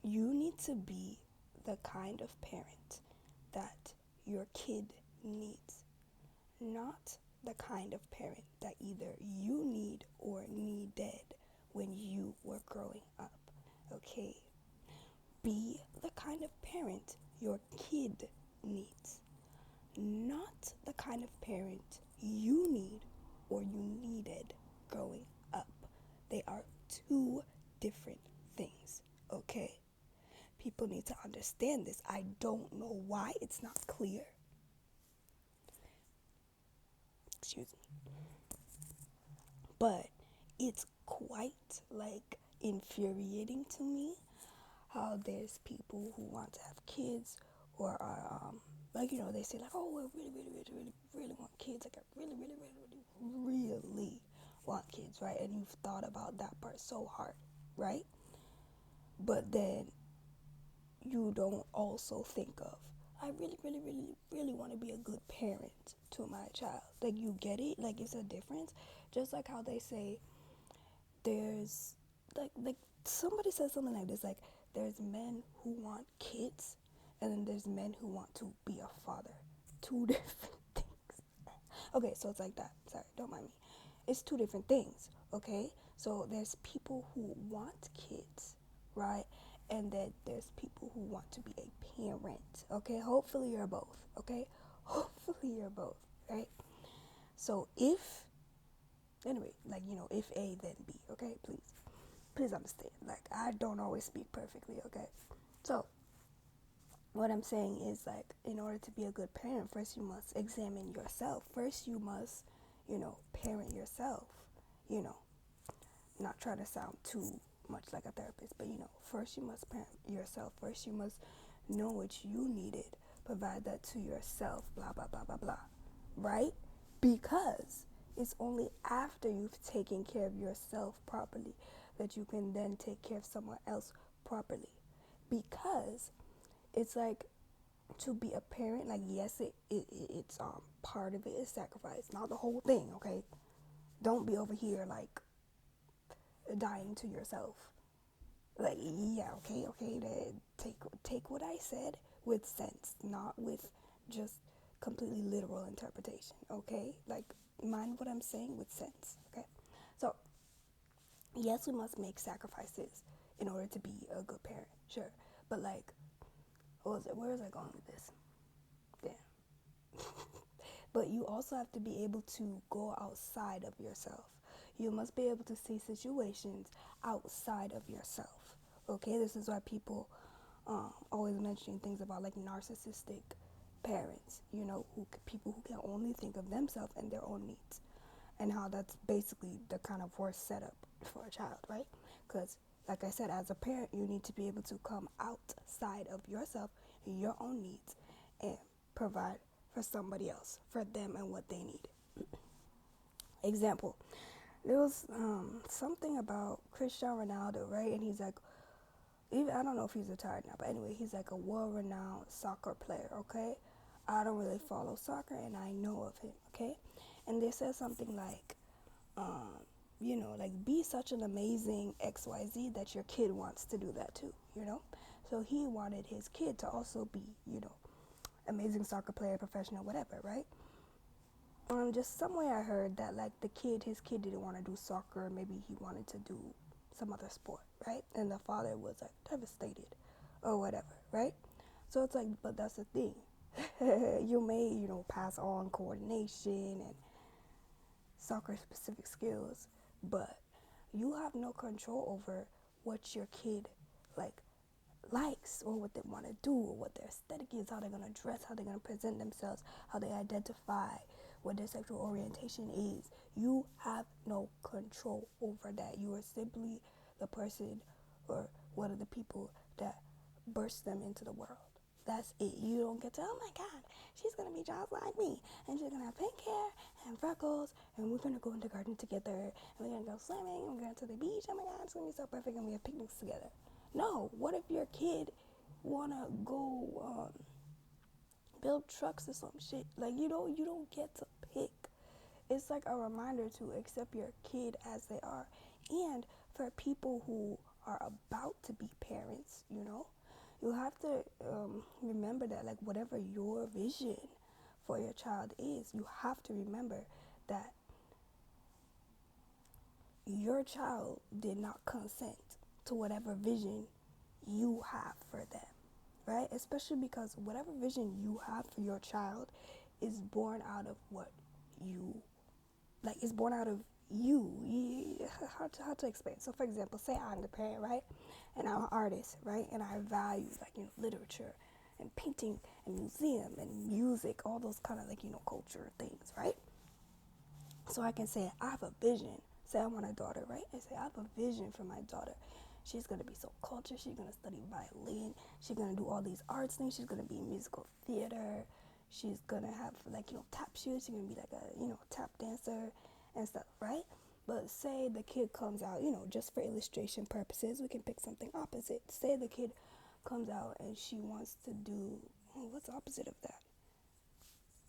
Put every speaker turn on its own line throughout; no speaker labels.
You need to be the kind of parent that your kid needs, not the kind of parent that either you need or needed when you were growing up. Okay? Be the kind of parent your kid needs, not the kind of parent you need or you needed growing up. They are two different things, okay? People need to understand this. I don't know why it's not clear. Excuse me. But it's quite like infuriating to me how there's people who want to have kids or are like, you know, they say like, oh, I really want kids. Like, I really want kids, right? And you've thought about that part so hard, right? But then you don't also think of, I really want to be a good parent to my child. Like, you get it? Like, it's a difference. Just like how they say there's like somebody says something like this, like there's men who want kids and then there's men who want to be a father. Two different things. Okay, so it's like that. Sorry, don't mind me. It's two different things, okay? So there's people who want kids, right? And then there's people who want to be a parent, okay? Hopefully you're both, okay? Hopefully you're both, right? So if, anyway, like, you know, if A, then B, okay? Please understand. Like, I don't always speak perfectly, okay? So, what I'm saying is, like, in order to be a good parent, first you must examine yourself. First you must, you know, parent yourself, you know, not try to sound too much like a therapist, but, you know, first you must parent yourself. First you must know what you needed, provide that to yourself, blah, blah, blah, blah, blah, right? Because it's only after you've taken care of yourself properly that you can then take care of someone else properly. Because it's like, to be a parent, like, yes, it's part of it is sacrifice, not the whole thing, okay? Don't be over here like dying to yourself. Like, yeah, okay, take what I said with sense, not with just completely literal interpretation, okay? Like, mind what I'm saying with sense, okay? So, yes, we must make sacrifices in order to be a good parent, sure. But, like, where was I going with this? Yeah. But you also have to be able to go outside of yourself. You must be able to see situations outside of yourself. Okay, this is why people always mentioning things about like narcissistic parents. You know, people who can only think of themselves and their own needs, and how that's basically the kind of worst setup for a child, right? Because, like I said, as a parent, you need to be able to come outside of yourself and your own needs and provide for somebody else, for them and what they need. Example, there was something about Cristiano Ronaldo, right? And he's like, even, I don't know if he's retired now, but anyway, he's like a world-renowned soccer player, okay? I don't really follow soccer, and I know of him, okay? And they said something like, um, you know, like, be such an amazing XYZ that your kid wants to do that too, you know? So he wanted his kid to also be, you know, amazing soccer player, professional, whatever, right? Just somewhere I heard that like his kid didn't want to do soccer. Maybe he wanted to do some other sport, right? And the father was like devastated, or whatever, right? So it's like, but that's the thing. You may, you know, pass on coordination and soccer specific skills, but you have no control over what your kid like likes or what they want to do or what their aesthetic is, how they're going to dress, how they're going to present themselves, how they identify, what their sexual orientation is. You have no control over that. You are simply the person or one of the people that burst them into the world. That's it. You don't get to, oh my God, she's going to be just like me. And she's going to have pink hair and freckles. And we're going to go in the garden together. And we're going to go swimming. And we're going to the beach. Oh my God, it's going to be so perfect. And we have picnics together. No, what if your kid wanna go build trucks or some shit? Like, you don't get to pick. It's like a reminder to accept your kid as they are. And for people who are about to be parents, You have to remember that, like, whatever your vision for your child is, you have to remember that your child did not consent to whatever vision you have for them, right? Especially because whatever vision you have for your child is born out of what you like. It's born out of you. How to explain? So, for example, say I'm the parent, right, and I'm an artist, right, and I value, like, literature and painting and museum and music, all those kind of, like, culture things, right? So I can say I have a vision. Say I want a daughter, right? I say I have a vision for my daughter. She's gonna be so cultured. She's gonna study violin. She's gonna do all these arts things. She's gonna be in musical theater. She's gonna have, like, tap shoes. She's gonna be like a tap dancer and stuff, right? But say the kid comes out, just for illustration purposes, we can pick something opposite. Say the kid comes out and she wants to do, what's opposite of that?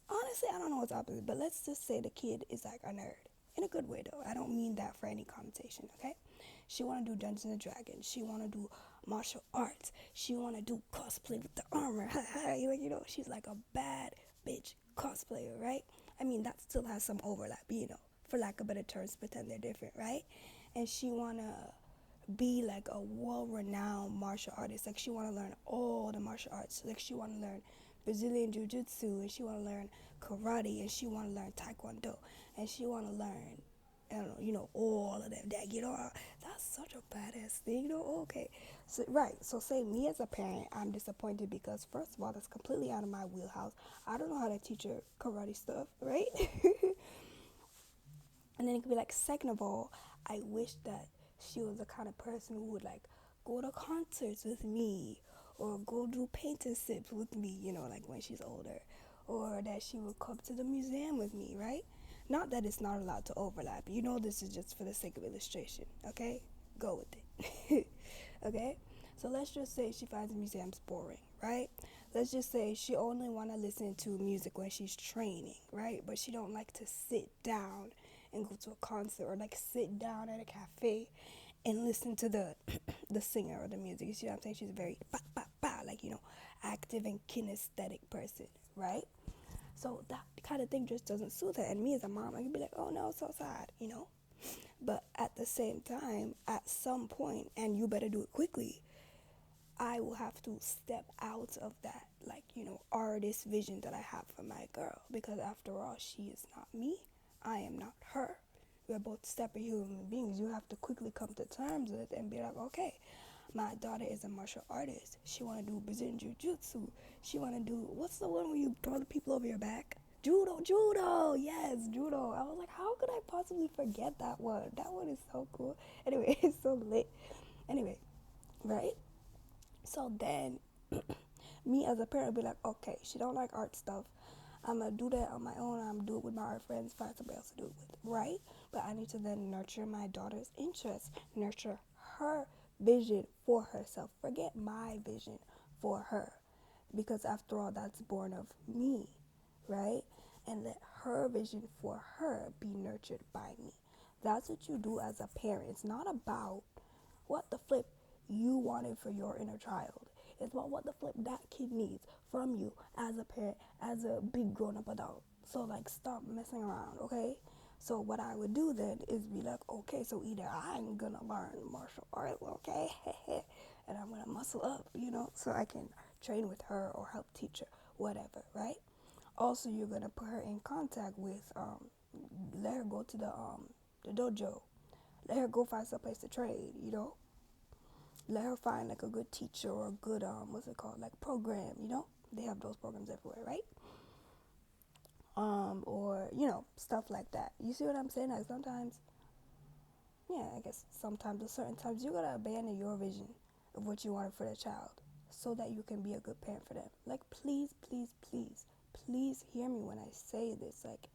Honestly, I don't know what's opposite, but let's just say the kid is like a nerd. In a good way, though. I don't mean that for any connotation, okay? She want to do Dungeons and Dragons. She want to do martial arts. She want to do cosplay with the armor. Like, she's like a bad bitch cosplayer, right? I mean, that still has some overlap, for lack of better terms, pretend they're different, right? And she want to be like a world-renowned martial artist. Like, she want to learn all the martial arts. Like, she want to learn Brazilian jiu-jitsu, and she want to learn karate, and she want to learn taekwondo, and she want to learn, I don't know, all of them. That's such a badass thing, okay. So, right, so say me as a parent, I'm disappointed because, first of all, that's completely out of my wheelhouse. I don't know how to teach her karate stuff, right? And then it could be like, second of all, I wish that she was the kind of person who would, like, go to concerts with me, or go do painting sips with me, like, when she's older, or that she would come to the museum with me, right? Not that it's not allowed to overlap. This is just for the sake of illustration, okay? Go with it. Okay? So let's just say she finds museums boring, right? Let's just say she only want to listen to music when she's training, right? But she don't like to sit down and go to a concert, or, like, sit down at a cafe and listen to the the singer or the music. You see what I'm saying? She's a very like, active and kinesthetic person, right? So that kind of thing just doesn't suit her. And me as a mom, I can be like, oh no, so sad, But at the same time, at some point, and you better do it quickly, I will have to step out of that, like, artist vision that I have for my girl. Because after all, she is not me. I am not her. We're both separate human beings. You have to quickly come to terms with it and be like, okay, my daughter is a martial artist. She want to do Brazilian jiu-jitsu. She want to do, what's the one where you throw the people over your back? Judo. Yes, judo. I was like, how could I possibly forget that one? That one is so cool. Anyway, it's so lit. Anyway, right? So then, me as a parent be like, okay, she don't like art stuff. I'm going to do that on my own. I'm going to do it with my art friends, find somebody else to do it with, right? But I need to then nurture my daughter's interests, nurture her vision for herself. Forget my vision for her, because after all, that's born of me, right? And let her vision for her be nurtured by me. That's what you do as a parent. It's not about what the flip you wanted for your inner child. It's about what the flip that kid needs from you as a parent, as a big grown-up adult. So, like, stop messing around, okay? So what I would do then is be like, okay, so either I'm gonna learn martial arts, okay, and I'm gonna muscle up, so I can train with her or help teach her, whatever, right? Also, you're gonna put her in contact with, let her go to the dojo, let her go find some place to trade, let her find, like, a good teacher or a good what's it called, like, program, they have those programs everywhere, right? Or stuff like that. You see what I'm saying? Like, sometimes, yeah, I guess sometimes, at certain times, you gotta abandon your vision of what you wanted for the child so that you can be a good parent for them. Like, please hear me when I say this. Like,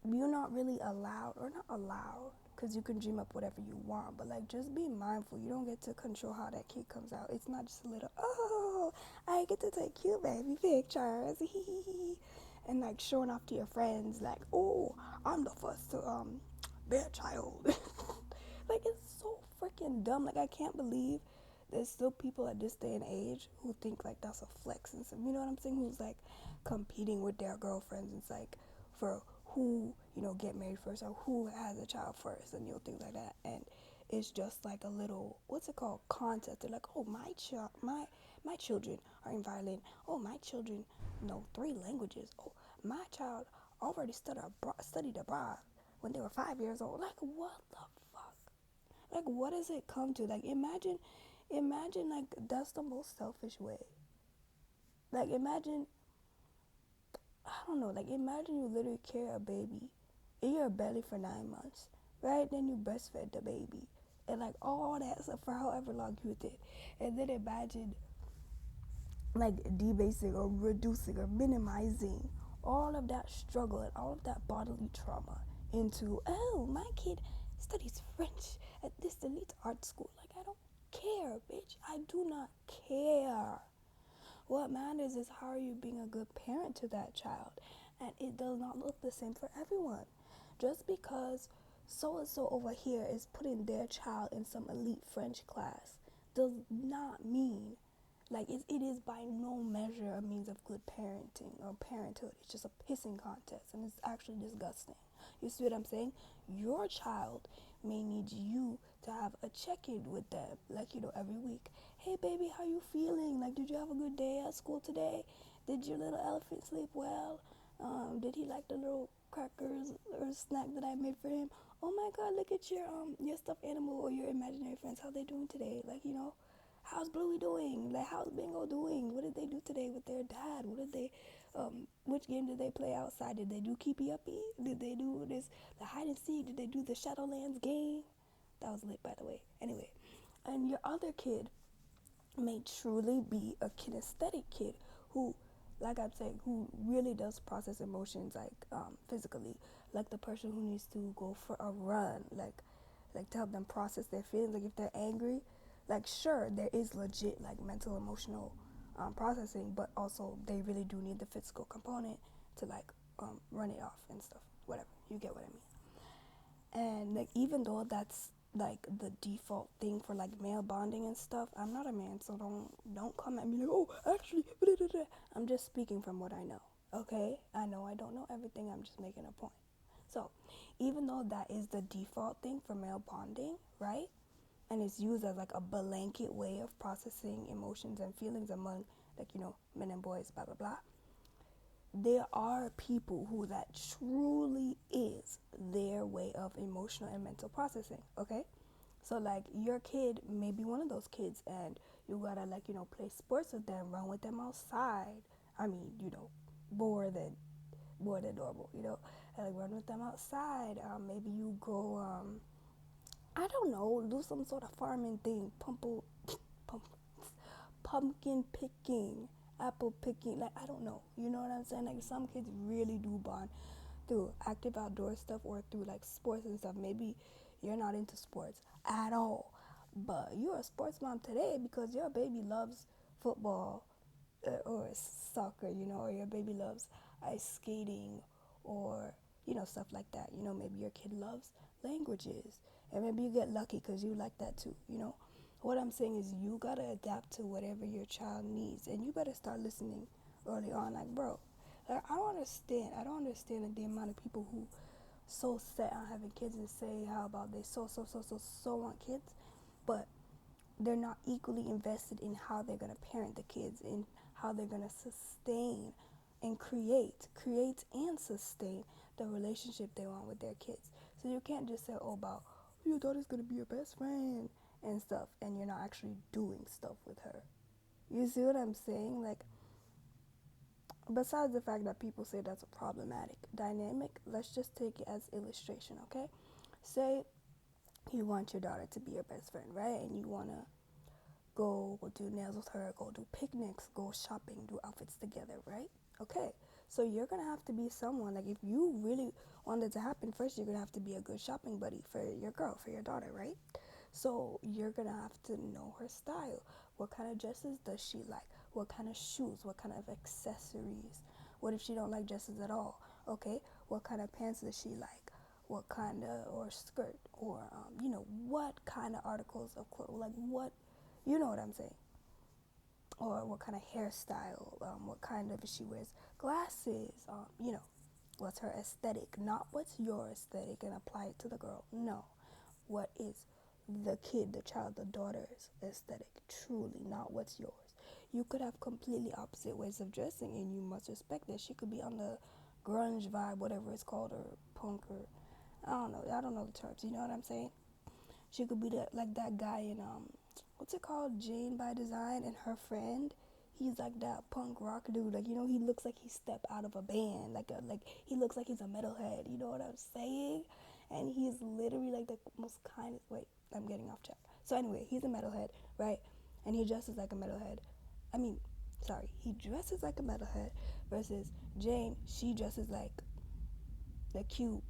you're not really allowed, or not allowed, because you can dream up whatever you want, but, like, just be mindful. You don't get to control how that kid comes out. It's not just a little, oh, I get to take cute baby pictures, and, like, showing off to your friends, like, oh, I'm the first to bear a child. Like, it's so freaking dumb. Like, I can't believe there's still people at this day and age who think like that's a flex and stuff. You know what I'm saying? Who's like competing with their girlfriends. It's like for who, get married first or who has a child first, and things like that. And it's just like a little, what's it called, contest. They're like, oh, my children are in violin. Oh, my children know 3 languages. Oh, my child already studied abroad when they were 5 years old. Like, what the fuck? Like, what does it come to? Like, imagine, like, that's the most selfish way. Like, imagine, I don't know, like, imagine you literally carry a baby in your belly for 9 months, right? Then you breastfed the baby, and, like, all that stuff for however long you did. And then imagine, like, debasing or reducing or minimizing all of that struggle and all of that bodily trauma into, oh, my kid studies French at this elite art school. Like, I don't care, bitch. I do not care. What matters is how are you being a good parent to that child. And it does not look the same for everyone. Just because so and so over here is putting their child in some elite French class does not mean, like, it is by no measure a means of good parenting or parenthood. It's just a pissing contest, and it's actually disgusting. You see what I'm saying? Your child may need you to have a check-in with them, like, every week. Hey, baby, how you feeling? Like, did you have a good day at school today? Did your little elephant sleep well? Did he like the little crackers or snack that I made for him? Oh my God, look at your stuffed animal or your imaginary friends. How they doing today? Like, how's Bluey doing? Like, how's Bingo doing? What did they do today with their dad? Which game did they play outside? Did they do Keepy Uppy? Did they do the hide and seek? Did they do the Shadowlands game? That was lit, by the way. Anyway, and your other kid may truly be a kinesthetic kid who, like I'm saying, who really does process emotions, like, physically, like the person who needs to go for a run, like to help them process their feelings. Like, if they're angry, like, sure, there is legit, like, mental emotional processing, but also they really do need the physical component to, like, run it off and stuff, whatever, you get what I mean. And, like, even though that's like the default thing for, like, male bonding and stuff, I'm not a man, so don't come at me like, oh, actually, blah, blah, blah. I'm just speaking from what I know. Okay, I know I don't know everything. I'm just making a point. So even though that is the default thing for male bonding, right, and it's used as like a blanket way of processing emotions and feelings among, like, men and boys, blah blah blah, there are people who that truly is their way of emotional and mental processing. Okay, so, like, your kid may be one of those kids, and you gotta, like, play sports with them, run with them outside. I mean, more than normal, and, like, run with them outside. Maybe you go, I don't know, do some sort of farming thing, pump, pumpkin picking, apple picking, like, I don't know, you know what I'm saying? Like, some kids really do bond through active outdoor stuff or through, like, sports and stuff. Maybe you're not into sports at all, but you're a sports mom today because your baby loves football, or soccer, or your baby loves ice skating, or, stuff like that. Maybe your kid loves languages, and maybe you get lucky because you like that too. What I'm saying is you gotta adapt to whatever your child needs, and you better start listening early on. Like, bro, like, I don't understand like, the amount of people who so set on having kids and say how about they so want kids, but they're not equally invested in how they're going to parent the kids, in how they're going to sustain and create and sustain the relationship they want with their kids. So you can't just say, oh, about your daughter's going to be your best friend and stuff, and you're not actually doing stuff with her. You see what I'm saying? Like, besides the fact that people say that's a problematic dynamic, let's just take it as illustration, okay? Say you want your daughter to be your best friend, right? And you want to go do nails with her, go do picnics, go shopping, do outfits together, right? Okay, so you're gonna have to be someone, like, if you really want it to happen, first you're gonna have to be a good shopping buddy for your girl, for your daughter, right? So you're gonna have to know her style. What kind of dresses does she like? What kind of shoes? What kind of accessories? What if she don't like dresses at all? Okay, what kind of pants does she like? What kind of, or skirt, or what kind of articles of clothes, like, what, You know what I'm saying? Or what kind of hairstyle, what kind of, if she wears glasses, what's her aesthetic, not what's your aesthetic and apply it to the girl. No, what is the kid, the child, the daughter's aesthetic, truly, not what's yours. You could have completely opposite ways of dressing, and you must respect that. She could be on the grunge vibe, whatever it's called, or punk, or I don't know the terms. You know what I'm saying? She could be like that guy in what's it called, Jane by Design, and her friend. He's like that punk rock dude. Like, he looks like he stepped out of a band. Like he looks like he's a metalhead. You know what I'm saying? And he's literally like the most kind. Wait, I'm getting off track. So anyway, he's a metalhead, right? And he dresses like a metalhead. I mean, sorry, he dresses like a metalhead versus Jane. She dresses like the cute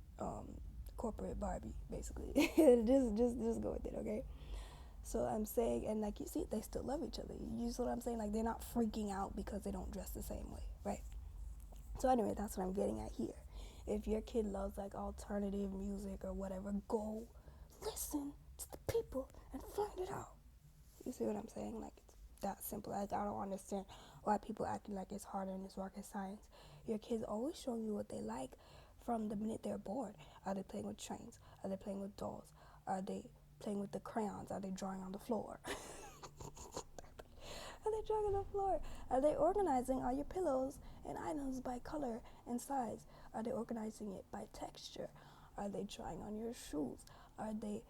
corporate Barbie, basically. just go with it, okay? So I'm saying, and like you see, they still love each other. You see what I'm saying? Like, they're not freaking out because they don't dress the same way, right? So anyway, that's what I'm getting at here. If your kid loves like alternative music or whatever, go listen to the people and find it out. You see what I'm saying? Like, it's that simple. Like, I don't understand why people acting like it's harder than it's rocket science. Your kids always showing you what they like from the minute they're born. Are they playing with trains? Are they playing with dolls? Are they playing with the crayons? Are they drawing on the floor? Are they drawing on the floor? Are they organizing all your pillows and items by color and size? Are they organizing it by texture? Are they trying on your shoes? Are they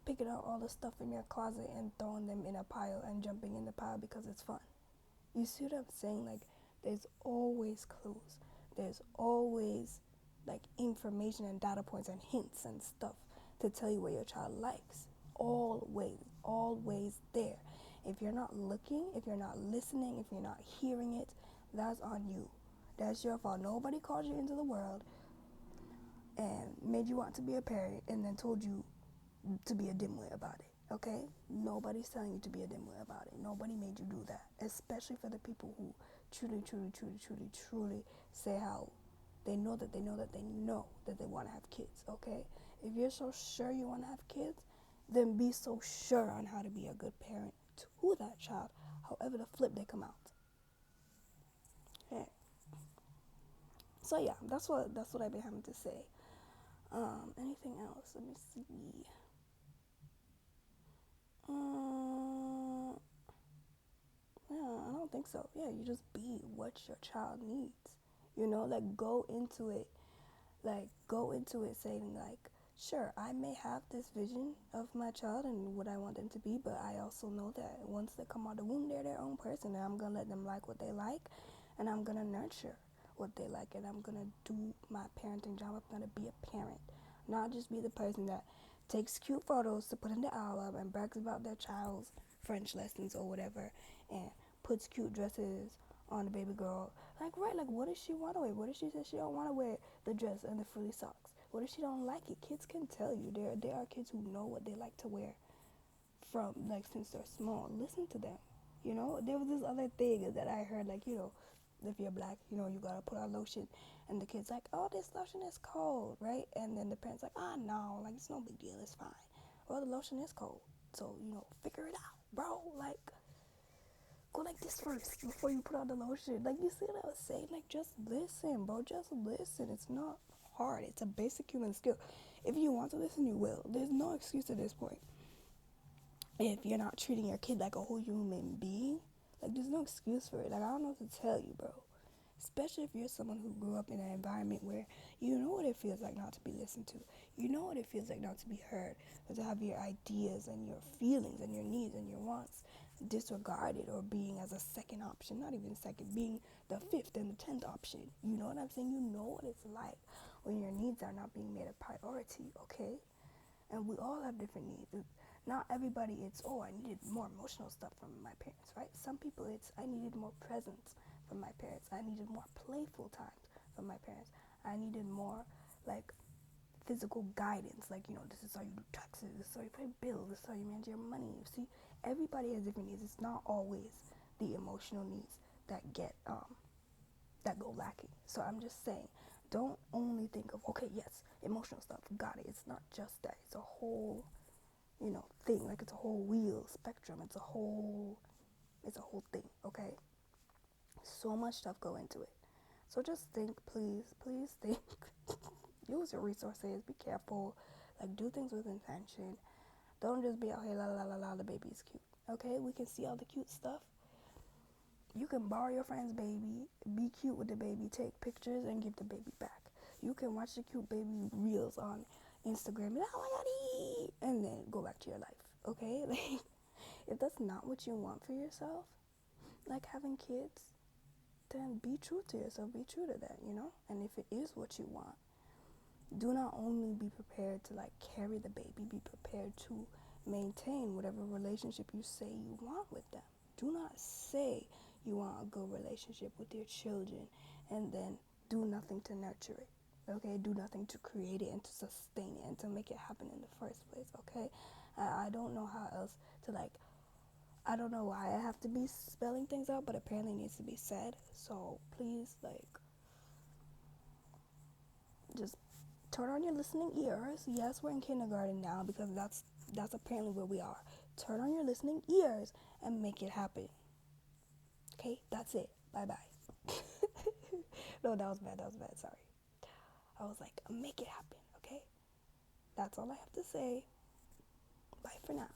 picking out all the stuff in your closet and throwing them in a pile and jumping in the pile because it's fun? You see what I'm saying? Like, there's always clues. There's always like information and data points and hints and stuff to tell you what your child likes. Always there. If you're not looking, if you're not listening, if you're not hearing it, that's on you. That's your fault. Nobody called you into the world and made you want to be a parent and then told you to be a dimwit about it. Okay? Nobody's telling you to be a dimwit about it. Nobody made you do that. Especially for the people who truly say how they know that they know that they know that they want to have kids. Okay? If you're so sure you want to have kids, then be so sure on how to be a good parent to that child, however the flip they come out. Okay. So yeah, that's what I've been having to say. Anything else? Let me see. Um, yeah, I don't think so. Yeah, you just be what your child needs. Like go into it saying like, sure, I may have this vision of my child and what I want them to be, but I also know that once they come out of the womb, they're their own person, and I'm gonna let them like what they like, and I'm gonna nurture what they like, and I'm gonna do my parenting job. I'm gonna be a parent, not just be the person that takes cute photos to put in the album and brags about their child's French lessons or whatever, and puts cute dresses on the baby girl. Like, right, like, what does she want to wear? What if she says she don't want to wear the dress and the frilly socks? What if she don't like it? Kids can tell you. There are kids who know what they like to wear from, like, since they're small. Listen to them. There was this other thing that I heard, like, if you're black, you gotta put on lotion. And the kid's like, oh, this lotion is cold, right? And then the parents like, no, like, it's no big deal, it's fine. Well, the lotion is cold. So, figure it out, bro. Like, go like this first before you put on the lotion. Like, you see what I was saying? Like, just listen, bro. Just listen. It's not hard. It's a basic human skill. If you want to listen, you will. There's no excuse at this point. If you're not treating your kid like a whole human being, like, there's no excuse for it. Like, I don't know what to tell you, bro. Especially if you're someone who grew up in an environment where you know what it feels like not to be listened to. You know what it feels like not to be heard, or to have your ideas and your feelings and your needs and your wants disregarded, or being as a second option, not even second, being the fifth and the 10th option. You know what I'm saying? You know what it's like when your needs are not being made a priority, okay? And we all have different needs. Not everybody, it's, oh, I needed more emotional stuff from my parents, right? Some people, it's, I needed more presence from my parents. I needed more playful times from my parents. I needed more, like, physical guidance. Like, this is how you do taxes, this is how you pay bills, this is how you manage your money. You see, everybody has different needs. It's not always the emotional needs that that go lacking. So I'm just saying, don't only think of, okay, yes, emotional stuff, got it. It's not just that. It's a whole thing. Like, it's a whole wheel spectrum. It's a whole thing, okay? So much stuff go into it. So just think, please think. Use your resources. Be careful. Like, do things with intention. Don't just be out here la la la la. The baby's cute. Okay, we can see all the cute stuff. You can borrow your friend's baby, be cute with the baby, take pictures, and give the baby back. You can watch the cute baby reels on Instagram, and oh my god, and then go back to your life. Okay, like, if that's not what you want for yourself, like having kids, then be true to yourself. Be true to that. And if it is what you want, do not only be prepared to like carry the baby, be prepared to maintain whatever relationship you say you want with them. Do not say you want a good relationship with your children and then do nothing to nurture it. Okay, do nothing to create it and to sustain it and to make it happen in the first place. Okay, I don't know how else to like. I don't know why I have to be spelling things out, but apparently it needs to be said. So please, like, just turn on your listening ears. Yes, we're in kindergarten now because that's apparently where we are. Turn on your listening ears and make it happen. Okay, that's it. Bye bye. No, that was bad. Sorry. I was like, make it happen. Okay, that's all I have to say. Bye for now.